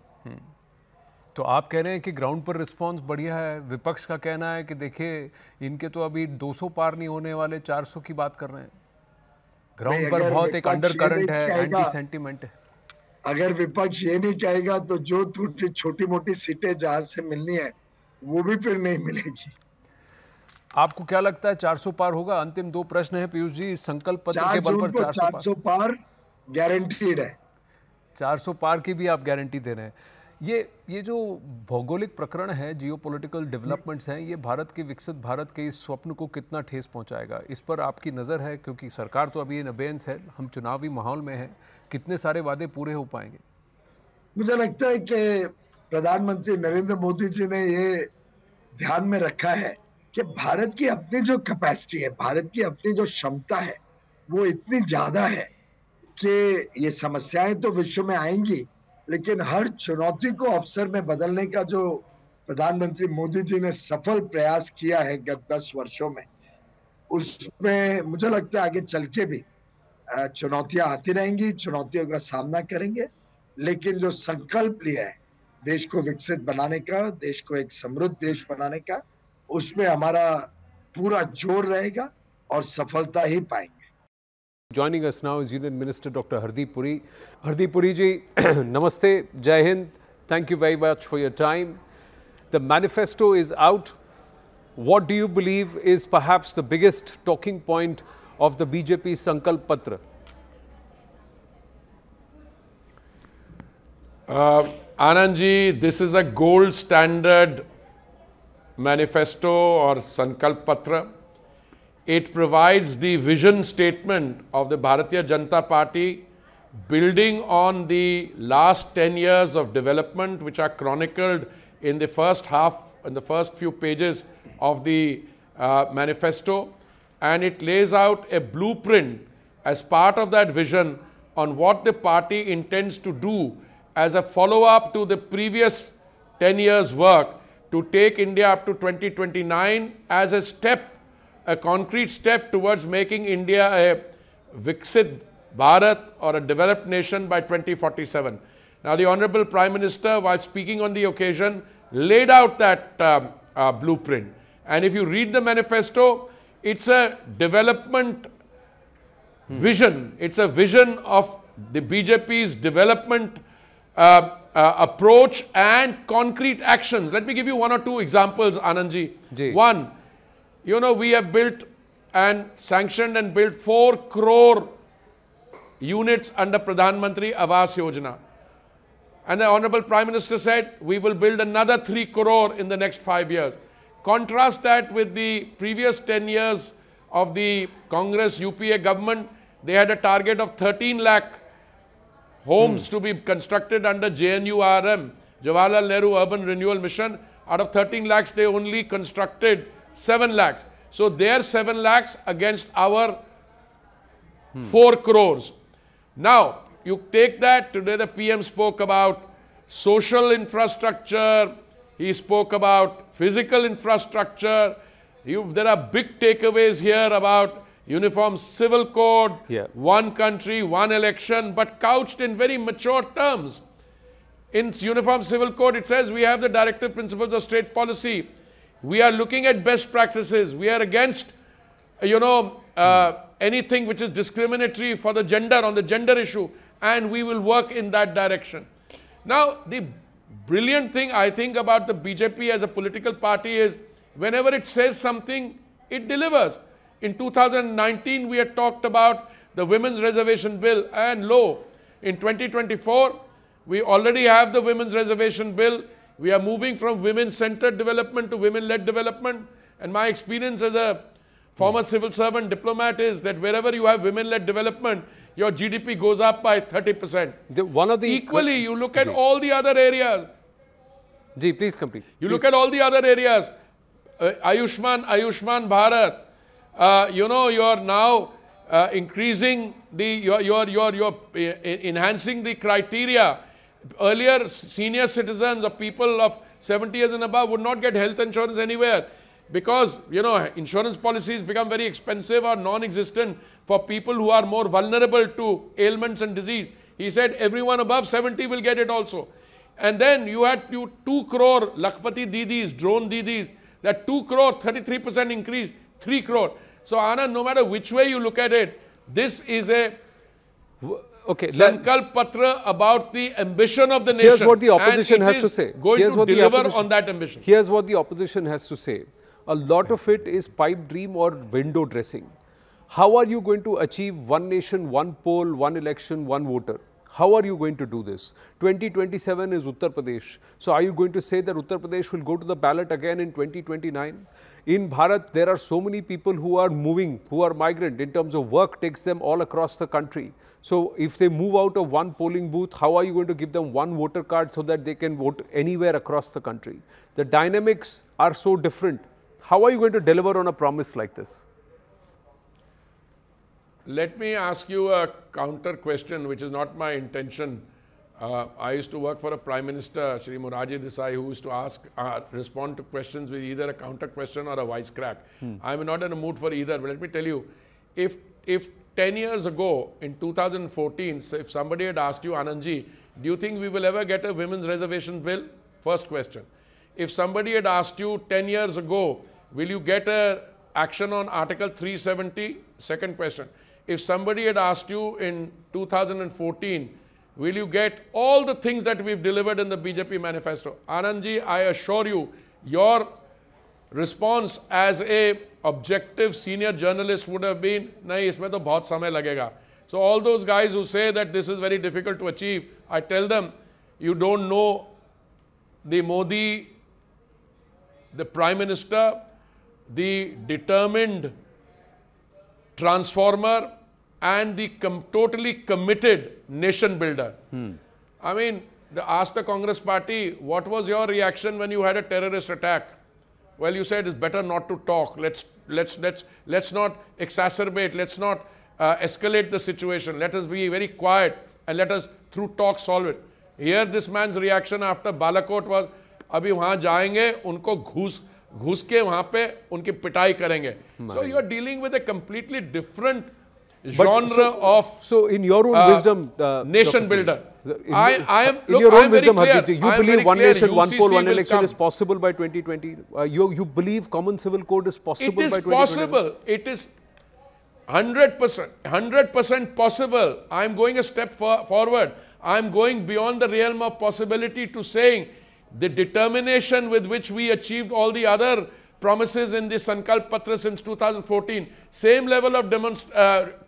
तो आप कह रहे हैं कि ग्राउंड पर रिस्पांस बढ़िया है। विपक्ष का कहना है कि देखिए इनके तो अभी 200 पार नहीं होने वाले, 400 की बात कर रहे हैं। ग्राउंड पर बहुत एक अंडर करंट है, एंटी सेंटीमेंट है। अगर विपक्ष ये नहीं कहेगा तो जो छोटी मोटी सीटें जहां से मिलनी है वो भी फिर नहीं मिलेगी। आपको क्या लगता है 400 पार होगा? अंतिम 2 प्रश्न है पीयूष जी। संकल्प पत्र के बल पर 400 पार गारंटीड है। 400 पार की भी आप गारंटी दे रहे हैं। ये जो भौगोलिक प्रकरण है, जियोपॉलिटिकल डेवलपमेंट्स हैं, ये भारत के विकसित भारत के इस स्वप्न को कितना ठेस पहुंचाएगा, इस पर आपकी नज़र है? क्योंकि सरकार तो अभी इन अबेयंस है, हम चुनावी माहौल में हैं, कितने सारे वादे पूरे हो पाएंगे? मुझे लगता है कि प्रधानमंत्री नरेंद्र मोदी जी ने ये ध्यान में रखा है कि भारत की अपनी जो कैपेसिटी है, भारत की अपनी जो क्षमता है, वो इतनी ज्यादा है कि ये समस्याएं तो विश्व में आएंगी, लेकिन हर चुनौती को अवसर में बदलने का जो प्रधानमंत्री मोदी जी ने सफल प्रयास किया है गत 10 वर्षों में, उसमें मुझे लगता है आगे चल के भी चुनौतियां आती रहेंगी, चुनौतियों का सामना करेंगे। लेकिन जो संकल्प लिया है देश को विकसित बनाने का, देश को एक समृद्ध देश बनाने का, उसमें हमारा पूरा जोर रहेगा और सफलता ही पाएंगे। Joining us now is Union Minister Dr. Hardeep Puri. Hardeep Puri ji, namaste, Jai Hind. Thank you very much for your time. The manifesto is out. What do you believe is perhaps the biggest talking point of the BJP Sankalp Patra? Anand ji, this is a gold standard manifesto or Sankalp Patra. It provides the vision statement of the Bharatiya Janata Party, building on the last 10 years of development which are chronicled in the first half, in the first few pages of the manifesto, and it lays out a blueprint as part of that vision on what the party intends to do as a follow-up to the previous 10 years' work to take India up to 2029 as a concrete step towards making India a Viksit Bharat or a developed nation by 2047. Now, the Honorable Prime Minister, while speaking on the occasion, laid out that blueprint. And if you read the manifesto, it's a development vision. It's a vision of the BJP's development approach and concrete actions. Let me give you one or two examples, Anandji. One, you know, we have built and sanctioned and built 4 crore units under Pradhan Mantri Awas Yojana. And the Honorable Prime Minister said, we will build another 3 crore in the next 5 years. Contrast that with the previous 10 years of the Congress UPA government. They had a target of 13 lakh homes to be constructed under JNURM, Jawaharlal Nehru Urban Renewal Mission. Out of 13 lakhs, they only constructed 7 lakhs. So their 7 lakhs against our 4 crores. Now, you take that, today the PM spoke about social infrastructure, he spoke about physical infrastructure. There are big takeaways here about uniform civil code, one country, one election, but couched in very mature terms. In uniform civil code, it says we have the directive principles of state policy. We are looking at best practices. We are against, anything which is discriminatory for the gender, on the gender issue, and we will work in that direction. Now, the brilliant thing I think about the BJP as a political party is whenever it says something, it delivers. In 2019, we had talked about the Women's Reservation Bill, and lo, in 2024, we already have the Women's Reservation Bill. We are moving from women-centered development to women-led development. And my experience as a former civil servant diplomat is that wherever you have women-led development, your GDP goes up by 30%. Equally, you look at all the other areas. Please complete. You look at all the other areas. Ayushman Bharat. You are now increasing you're enhancing the criteria. Earlier, senior citizens or people of 70 years and above would not get health insurance anywhere because, insurance policies become very expensive or non-existent for people who are more vulnerable to ailments and disease. He said everyone above 70 will get it also. And then you had 2 crore Lakhpati Didis, drone Didis, that 2 crore, 33% increase, 3 crore. So, Anand, no matter which way you look at it, this is a Sankalp Patra about the ambition of the nation. Here's what the opposition has to say. Going to deliver on that ambition. Here's what the opposition has to say. A lot of it is pipe dream or window dressing. How are you going to achieve one nation, one poll, one election, one voter? How are you going to do this? 2027 is Uttar Pradesh. So are you going to say that Uttar Pradesh will go to the ballot again in 2029? In Bharat, there are so many people who are moving, who are migrant in terms of work takes them all across the country. So if they move out of one polling booth, how are you going to give them one voter card so that they can vote anywhere across the country? The dynamics are so different. How are you going to deliver on a promise like this? Let me ask you a counter question, which is not my intention. I used to work for a Prime Minister, Shri Morarji Desai, who used to respond to questions with either a counter question or a wisecrack. I'm not in a mood for either, but let me tell you, if 10 years ago, in 2014, if somebody had asked you, Anandji, do you think we will ever get a women's reservation bill? First question. If somebody had asked you 10 years ago, will you get an action on Article 370? Second question. If somebody had asked you in 2014, will you get all the things that we've delivered in the BJP manifesto? Anandji, I assure you, your response as a objective senior journalist would have been, nahi, isme to bahut samay lagega. So all those guys who say that this is very difficult to achieve, I tell them, you don't know the Modi, the Prime Minister, the determined transformer, and the totally committed nation builder. I mean, ask the Congress party, what was your reaction when you had a terrorist attack? Well, you said it's better not to talk. Let's not exacerbate. Let's not escalate the situation. Let us be very quiet and let us through talk solve it. Here, this man's reaction after Balakot was, "Abhi wahan jayenge, unko घुस के वहां पे उनकी पिटाई करेंगे." So you are dealing with a completely different genre of so in your own wisdom, nation builder. I am in your own wisdom, very Hardeep, you believe one nation, one poll, one election is possible by 2020. You believe common civil code is possible by 2020. It is possible. It is 100% possible. I am going a step forward. I am going beyond the realm of possibility to saying the determination with which we achieved all the other promises in the Sankalp Patra since 2014, same level of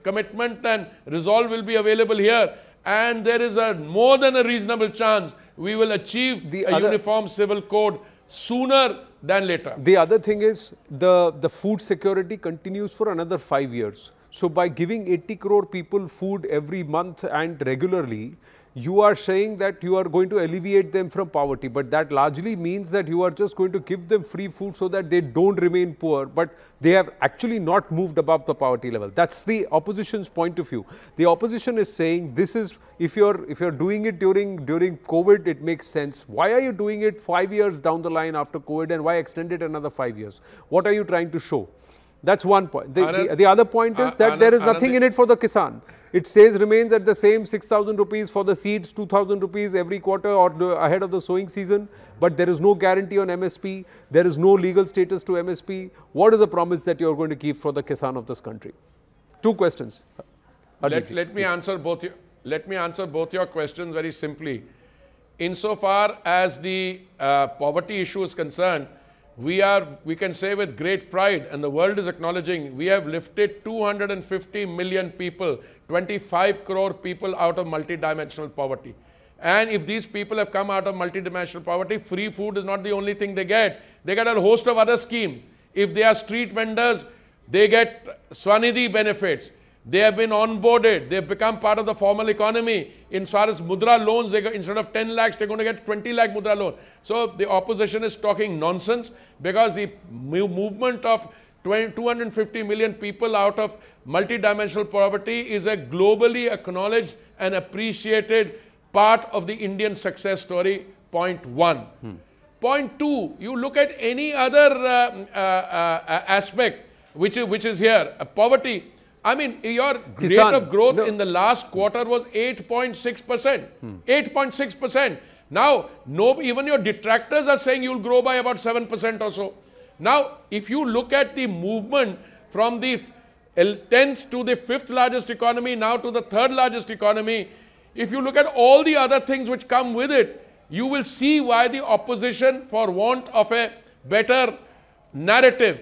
commitment and resolve will be available here, and there is a more than a reasonable chance we will achieve a uniform civil code sooner than later. The other thing is the food security continues for another 5 years. So by giving 80 crore people food every month and regularly, you are saying that you are going to alleviate them from poverty, but that largely means that you are just going to give them free food so that they don't remain poor, but they have actually not moved above the poverty level. That's the opposition's point of view. The opposition is saying this is, if you're doing it during COVID, it makes sense. Why are you doing it 5 years down the line after COVID, and why extend it another 5 years? What are you trying to show? That's one point. The other point is that there is nothing in it for the Kisan. It remains at the same 6,000 rupees for the seeds, 2,000 rupees every quarter or ahead of the sowing season. But there is no guarantee on MSP. There is no legal status to MSP. What is the promise that you are going to keep for the Kisan of this country? Two questions. Let me answer both your questions very simply. Insofar as the poverty issue is concerned, we can say with great pride, and the world is acknowledging, we have lifted 250 million people, 25 crore people out of multidimensional poverty. And if these people have come out of multidimensional poverty, free food is not the only thing they get. They get a host of other schemes. If they are street vendors, they get Swanidhi benefits. They have been onboarded. They have become part of the formal economy. In far as mudra loans, they got, instead of 10 lakhs, they're going to get 20 lakh mudra loan. So the opposition is talking nonsense, because the movement of 250 million people out of multidimensional poverty is a globally acknowledged and appreciated part of the Indian success story, point one. Point two, you look at any other aspect which is here, poverty. I mean, your rate of growth in the last quarter was 8.6%. 8.6%. Now, even your detractors are saying you'll grow by about 7% or so. Now, if you look at the movement from the 10th to the 5th largest economy, now to the 3rd largest economy, if you look at all the other things which come with it, you will see why the opposition, for want of a better narrative,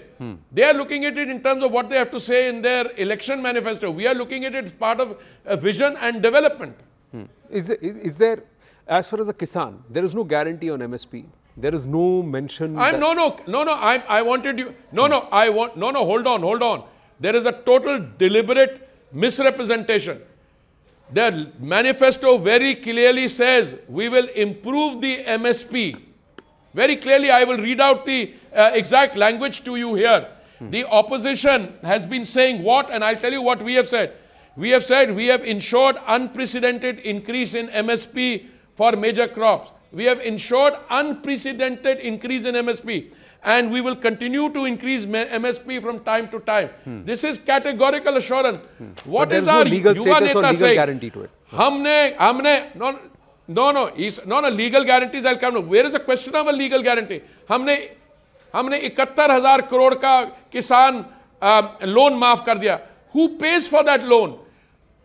they are looking at it in terms of what they have to say in their election manifesto. We are looking at it as part of a vision and development. Is there, as far as the Kisan, there is no guarantee on MSP. There is no mention. I wanted you. Hold on. There is a total deliberate misrepresentation. The manifesto very clearly says we will improve the MSP. Very clearly, I will read out the exact language to you here. The opposition has been saying what, and I'll tell you what we have said. We have said we have ensured unprecedented increase in MSP for major crops. We have ensured unprecedented increase in MSP, and we will continue to increase MSP from time to time. This is categorical assurance. What is our legal status or legal guarantee to it? No, legal guarantees I'll come. Where is the question of a legal guarantee? हमने 71,000 crore का किसान loan माफ कर दिया. Who pays for that loan?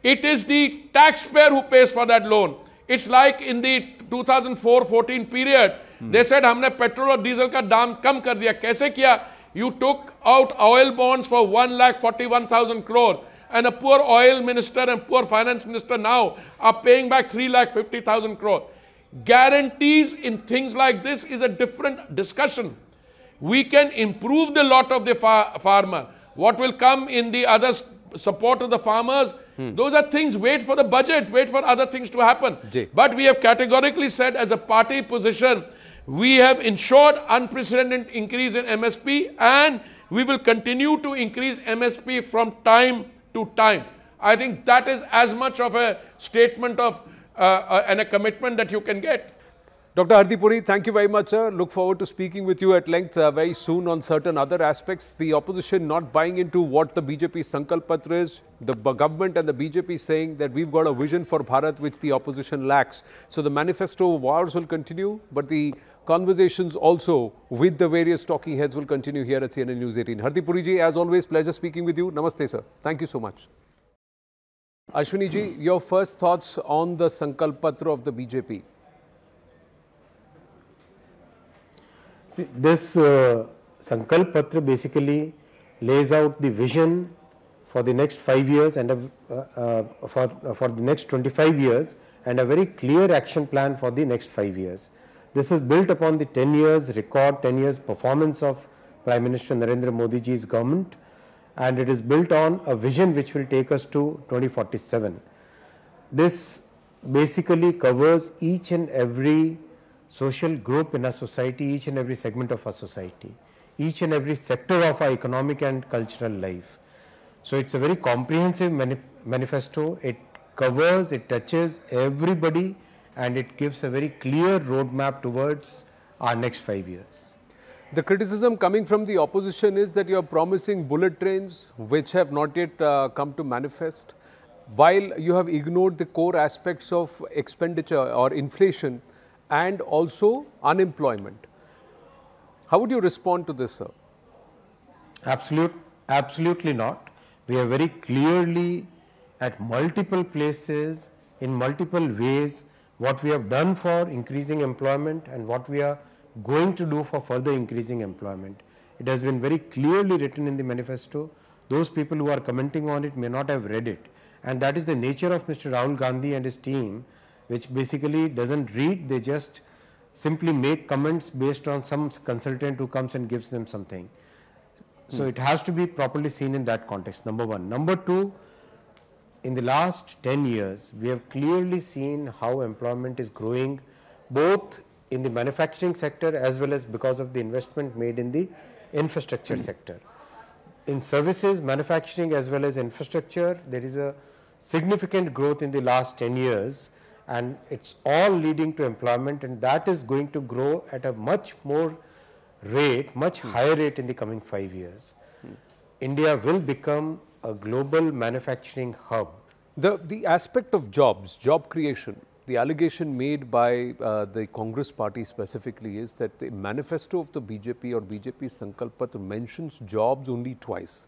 It is the taxpayer who pays for that loan. It's like in the 2004-14 period, they said हमने petrol और diesel का दाम कम कर दिया. कैसे किया? You took out oil bonds for 1,41,000 crore. And a poor oil minister and poor finance minister now are paying back 3,50,000 crore. Guarantees in things like this is a different discussion. We can improve the lot of the farmer. What will come in the other support of the farmers, those are things, wait for the budget, wait for other things to happen. But we have categorically said as a party position, we have ensured unprecedented increase in MSP, and we will continue to increase MSP from time to time. I think that is as much of a statement of and a commitment that you can get. Dr. Hardeep Puri, thank you very much, sir. Look forward to speaking with you at length very soon on certain other aspects. The opposition not buying into what the BJP Sankalp Patra is. The government and the BJP saying that we've got a vision for Bharat which the opposition lacks. So the manifesto wars will continue, but the conversations also with the various talking heads will continue here at CNN News 18. Hardeep Puri ji, as always, pleasure speaking with you. Namaste, sir. Thank you so much. Ashwini ji, your first thoughts on the Sankalp Patra of the BJP? See, this Sankalp Patra basically lays out the vision for the next 5 years and for the next 25 years and a very clear action plan for the next 5 years. This is built upon the 10 years record, 10 years performance of Prime Minister Narendra Modi ji's government, and it is built on a vision which will take us to 2047. This basically covers each and every social group in a society, each and every segment of our society, each and every sector of our economic and cultural life. So it's a very comprehensive manifesto. It covers, it touches everybody, and it gives a very clear roadmap towards our next 5 years. The criticism coming from the opposition is that you are promising bullet trains which have not yet come to manifest, while you have ignored the core aspects of expenditure or inflation and also unemployment. How would you respond to this, sir? Absolutely not. We are very clearly at multiple places, in multiple ways, what we have done for increasing employment and what we are going to do for further increasing employment. It has been very clearly written in the manifesto. Those people who are commenting on it may not have read it. And that is the nature of Mr. Rahul Gandhi and his team, which basically doesn't read, they just simply make comments based on some consultant who comes and gives them something. So it has to be properly seen in that context, number one. Number two, in the last 10 years, we have clearly seen how employment is growing, both in the manufacturing sector as well as because of the investment made in the infrastructure sector. In services, manufacturing as well as infrastructure, there is a significant growth in the last 10 years. And it's all leading to employment, and that is going to grow at a much more rate, much higher rate in the coming 5 years. India will become a global manufacturing hub. The aspect of jobs, job creation, the allegation made by the Congress party specifically is that the manifesto of the BJP or BJP Sankalp Patra mentions jobs only twice,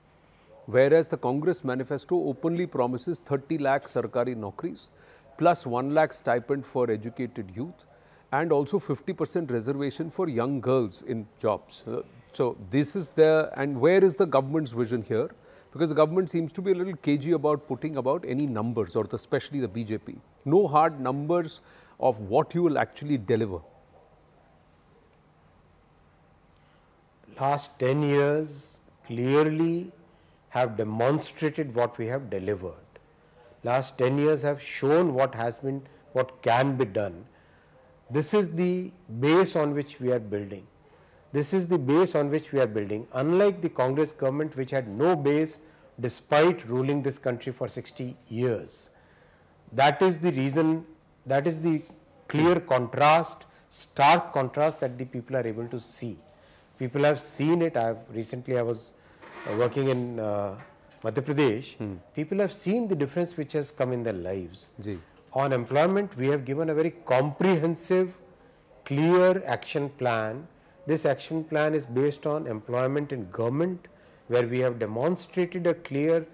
whereas the Congress manifesto openly promises 30 lakh sarkari naukris, plus 1 lakh stipend for educated youth, and also 50% reservation for young girls in jobs. So this is the, and where is the government's vision here? Because the government seems to be a little cagey about putting about any numbers, or especially the BJP. No hard numbers of what you will actually deliver. Last 10 years clearly have demonstrated what we have delivered. Last 10 years have shown what has been, what can be done. This is the base on which we are building. This is the base on which we are building. Unlike the Congress government, which had no base despite ruling this country for 60 years. That is the reason, that is the clear contrast, stark contrast that the people are able to see. People have seen it. Recently I was working in Madhya Pradesh. People have seen the difference which has come in their lives. On employment, we have given a very comprehensive, clear action plan. This action plan is based on employment in government, where we have demonstrated a clear,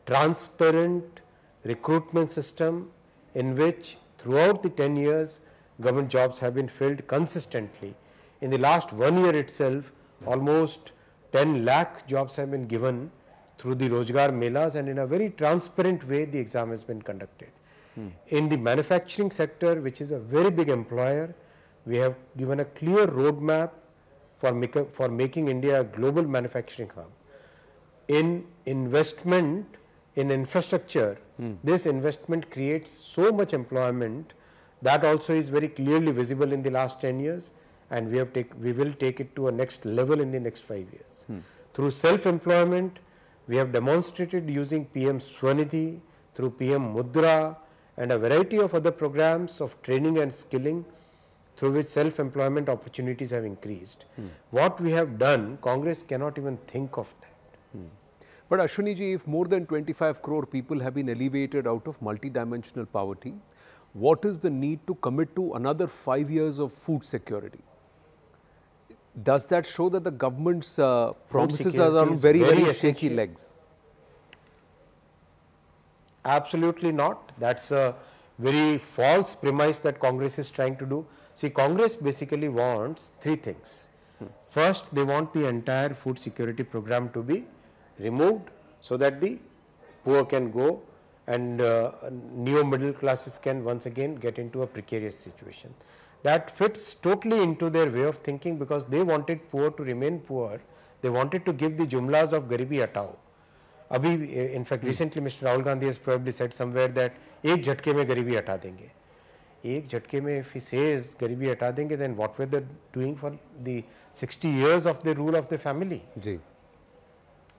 transparent recruitment system in which throughout the 10 years, government jobs have been filled consistently. In the last 1 year itself, almost 10 lakh jobs have been given through the Rozgar Melas, and in a very transparent way the exam has been conducted. In the manufacturing sector, which is a very big employer, we have given a clear roadmap for making India a global manufacturing hub. In investment in infrastructure, this investment creates so much employment that also is very clearly visible in the last 10 years, and we will take it to a next level in the next 5 years. Through self-employment, we have demonstrated using PM Swanidhi, through PM Mudra, and a variety of other programs of training and skilling, through which self-employment opportunities have increased. What we have done, Congress cannot even think of that. But Ashwini ji, if more than 25 crore people have been elevated out of multidimensional poverty, what is the need to commit to another 5 years of food security? Does that show that the government's promises are on very, very shaky legs? Absolutely not. That's a very false premise that Congress is trying to do. See, Congress basically wants three things. First, they want the entire food security program to be removed so that the poor can go and neo-middle classes can once again get into a precarious situation. That fits totally into their way of thinking, because they wanted poor to remain poor. They wanted to give the jumlas of Garibi Hatao. In fact, recently Mr. Rahul Gandhi has probably said somewhere that ek jhatke mein Garibi hata denge. Ek jhatke mein, if he says Garibi hata denge, then what were they doing for the 60 years of the rule of the family? Ji.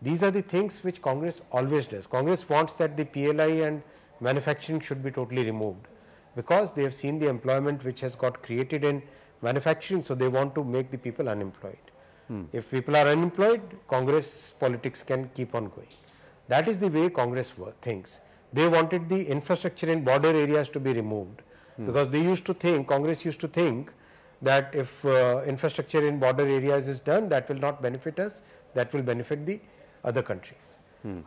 These are the things which Congress always does. Congress wants that the PLI and manufacturing should be totally removed, because they have seen the employment which has got created in manufacturing, so they want to make the people unemployed. If people are unemployed, Congress politics can keep on going. That is the way Congress thinks. They wanted the infrastructure in border areas to be removed, because they used to think, Congress used to think that if infrastructure in border areas is done, that will not benefit us, that will benefit the other countries.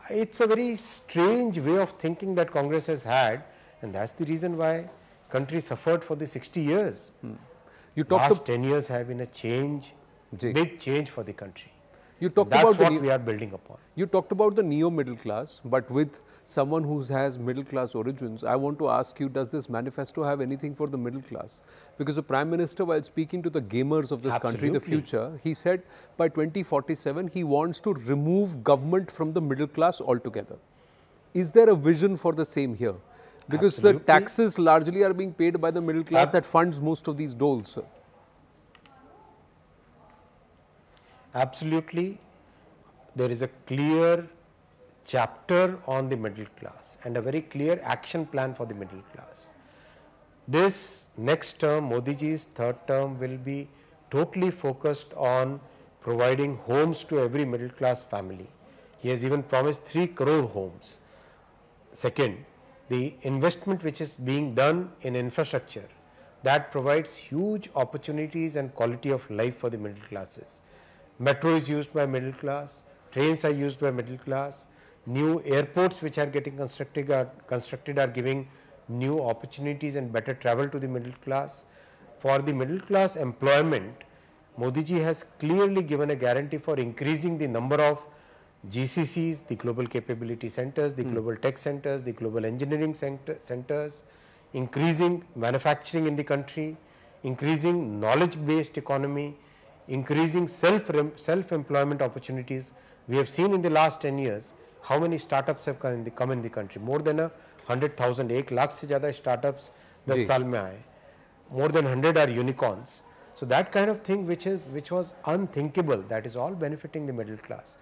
It's a very strange way of thinking that Congress has had, and that's the reason why country suffered for the 60 years. Last 10 years have been a change, big change for the country. You talked That's about what we are building upon. You talked about the neo-middle class, but with someone who has middle class origins, I want to ask you, does this manifesto have anything for the middle class? Because the Prime Minister, while speaking to the gamers of this country, the future, he said by 2047, he wants to remove government from the middle class altogether. Is there a vision for the same here? Because the taxes largely are being paid by the middle class that funds most of these doles. Absolutely. There is a clear chapter on the middle class and a very clear action plan for the middle class. This next term, Modi ji's third term, will be totally focused on providing homes to every middle class family. He has even promised 3 crore homes. Second, the investment which is being done in infrastructure, that provides huge opportunities and quality of life for the middle classes. Metro is used by middle class, trains are used by middle class, new airports which are getting constructed are giving new opportunities and better travel to the middle class. For the middle class employment, Modi ji has clearly given a guarantee for increasing the number of GCCs, the Global Capability Centers, the Global Tech Centers, the Global Engineering Centers, increasing manufacturing in the country, increasing knowledge-based economy, increasing self-employment opportunities. We have seen in the last 10 years how many startups have come in the country. More than 100,000, 1 lakh se zyada startups 10 saal mein aaye. More than 100 are unicorns. So that kind of thing which was unthinkable, that is all benefiting the middle class.